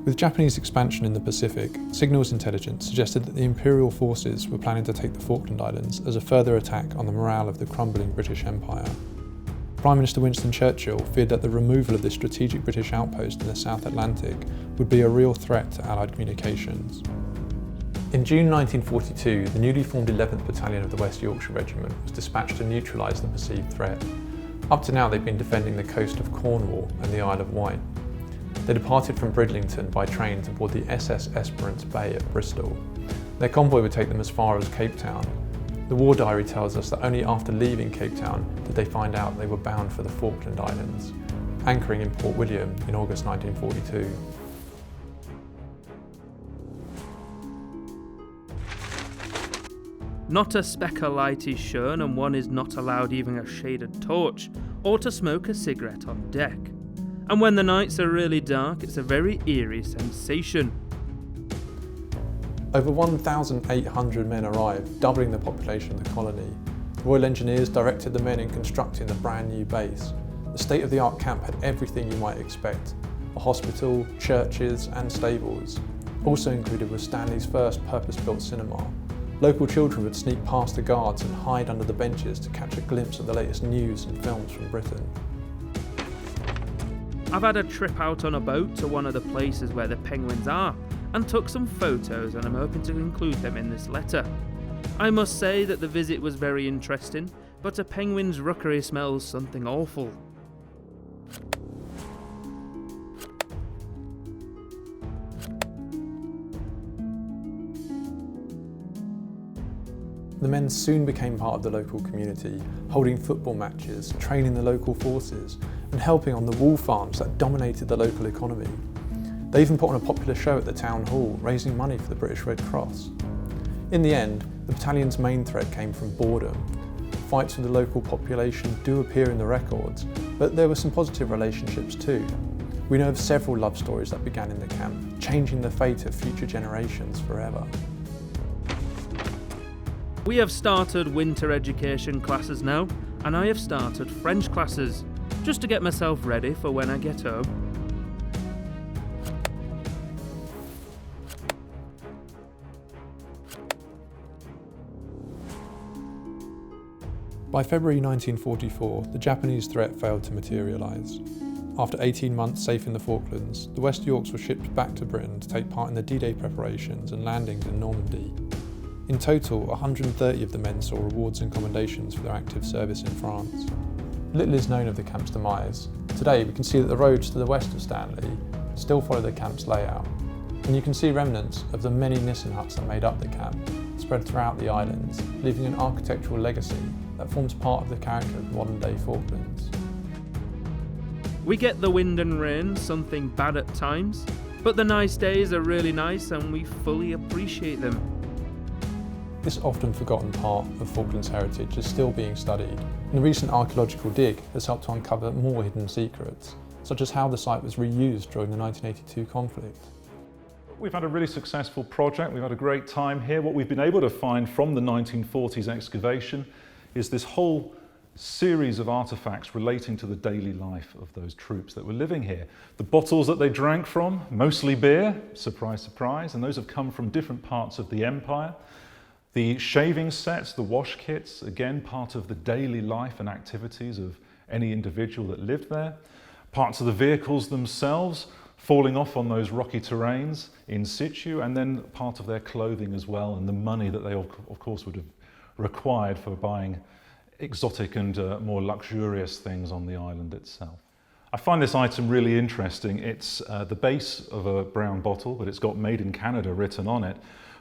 With Japanese expansion in the Pacific, signals intelligence suggested that the Imperial forces were planning to take the Falkland Islands as a further attack on the morale of the crumbling British Empire. Prime Minister Winston Churchill feared that the removal of this strategic British outpost in the South Atlantic would be a real threat to Allied communications. In June 1942, the newly formed 11th Battalion of the West Yorkshire Regiment was dispatched to neutralise the perceived threat. Up to now they'd been defending the coast of Cornwall and the Isle of Wight. They departed from Bridlington by train to board the SS Esperance Bay at Bristol. Their convoy would take them as far as Cape Town. The war diary tells us that only after leaving Cape Town did they find out they were bound for the Falkland Islands, anchoring in Port William in August 1942. Not a speck of light is shown, and one is not allowed even a shaded torch, or to smoke a cigarette on deck. And when the nights are really dark, it's a very eerie sensation. Over 1,800 men arrived, doubling the population of the colony. The Royal Engineers directed the men in constructing the brand new base. The state-of-the-art camp had everything you might expect: a hospital, churches and stables. Also included was Stanley's first purpose-built cinema. Local children would sneak past the guards and hide under the benches to catch a glimpse of the latest news and films from Britain. I've had a trip out on a boat to one of the places where the penguins are, and took some photos, and I'm hoping to include them in this letter. I must say that the visit was very interesting, but a penguin's rookery smells something awful. The men soon became part of the local community, holding football matches, training the local forces, and helping on the wool farms that dominated the local economy. They even put on a popular show at the town hall, raising money for the British Red Cross. In the end, the battalion's main threat came from boredom. Fights with the local population do appear in the records, but there were some positive relationships too. We know of several love stories that began in the camp, changing the fate of future generations forever. We have started winter education classes now, and I have started French classes, just to get myself ready for when I get home. By February 1944, the Japanese threat failed to materialise. After 18 months safe in the Falklands, the West Yorks were shipped back to Britain to take part in the D-Day preparations and landings in Normandy. In total, 130 of the men saw rewards and commendations for their active service in France. Little is known of the camp's demise. Today we can see that the roads to the west of Stanley still follow the camp's layout, and you can see remnants of the many Nissen huts that made up the camp, spread throughout the islands, leaving an architectural legacy that forms part of the character of modern-day Falklands. We get the wind and rain, something bad at times, but the nice days are really nice and we fully appreciate them. This often forgotten part of Falklands heritage is still being studied, and the recent archaeological dig has helped to uncover more hidden secrets, such as how the site was reused during the 1982 conflict. We've had a really successful project, we've had a great time here. What we've been able to find from the 1940s excavation is this whole series of artefacts relating to the daily life of those troops that were living here. The bottles that they drank from, mostly beer, surprise, surprise, and those have come from different parts of the empire. The shaving sets, the wash kits, again part of the daily life and activities of any individual that lived there. Parts of the vehicles themselves falling off on those rocky terrains in situ, and then part of their clothing as well, and the money that they of course would have required for buying exotic and more luxurious things on the island itself. I find this item really interesting. It's the base of a brown bottle, but it's got "Made in Canada" written on it.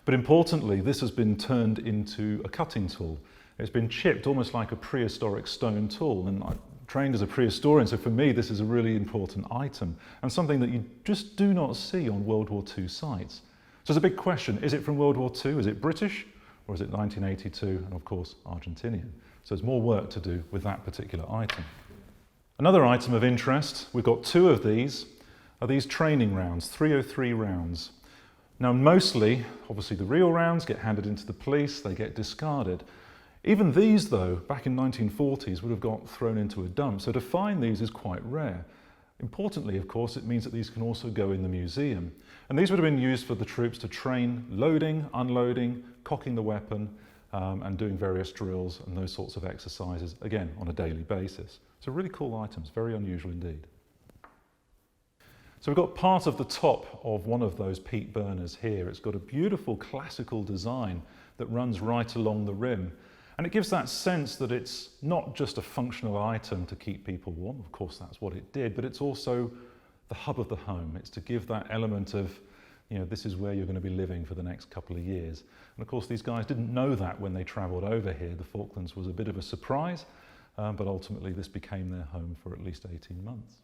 But importantly, this has been turned into a cutting tool. It's been chipped almost like a prehistoric stone tool, and I trained as a prehistorian, so for me this is a really important item and something that you just do not see on World War II sites. So it's a big question: is it from World War II? Is it British? Or is it 1982 and of course Argentinian? So there's more work to do with that particular item. Another item of interest, we've got two of these, are these training rounds, 303 rounds. Now mostly, obviously the real rounds get handed into the police, they get discarded. Even these though, back in 1940s, would have got thrown into a dump, so to find these is quite rare. Importantly, of course, it means that these can also go in the museum. And these would have been used for the troops to train loading, unloading, cocking the weapon, and doing various drills and those sorts of exercises, again, on a daily basis. So really cool items, very unusual indeed. So we've got part of the top of one of those peat burners here. It's got a beautiful classical design that runs right along the rim. And it gives that sense that it's not just a functional item to keep people warm, of course that's what it did, but it's also the hub of the home. It's to give that element of, you know, this is where you're going to be living for the next couple of years. And of course these guys didn't know that when they travelled over here. The Falklands was a bit of a surprise, but ultimately this became their home for at least 18 months.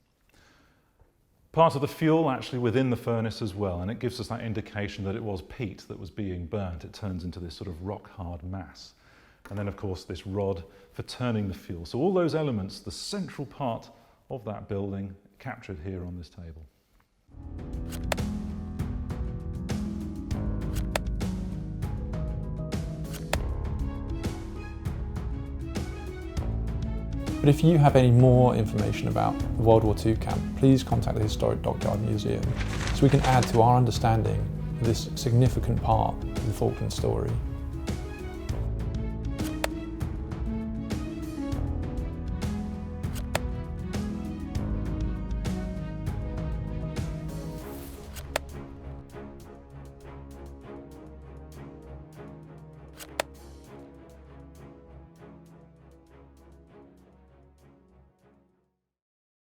Part of the fuel actually within the furnace as well, and it gives us that indication that it was peat that was being burnt. It turns into this sort of rock-hard mass. And then of course this rod for turning the fuel. So all those elements, the central part of that building, captured here on this table. But if you have any more information about the World War II camp, please contact the Historic Dockyard Museum so we can add to our understanding of this significant part of the Falkland story.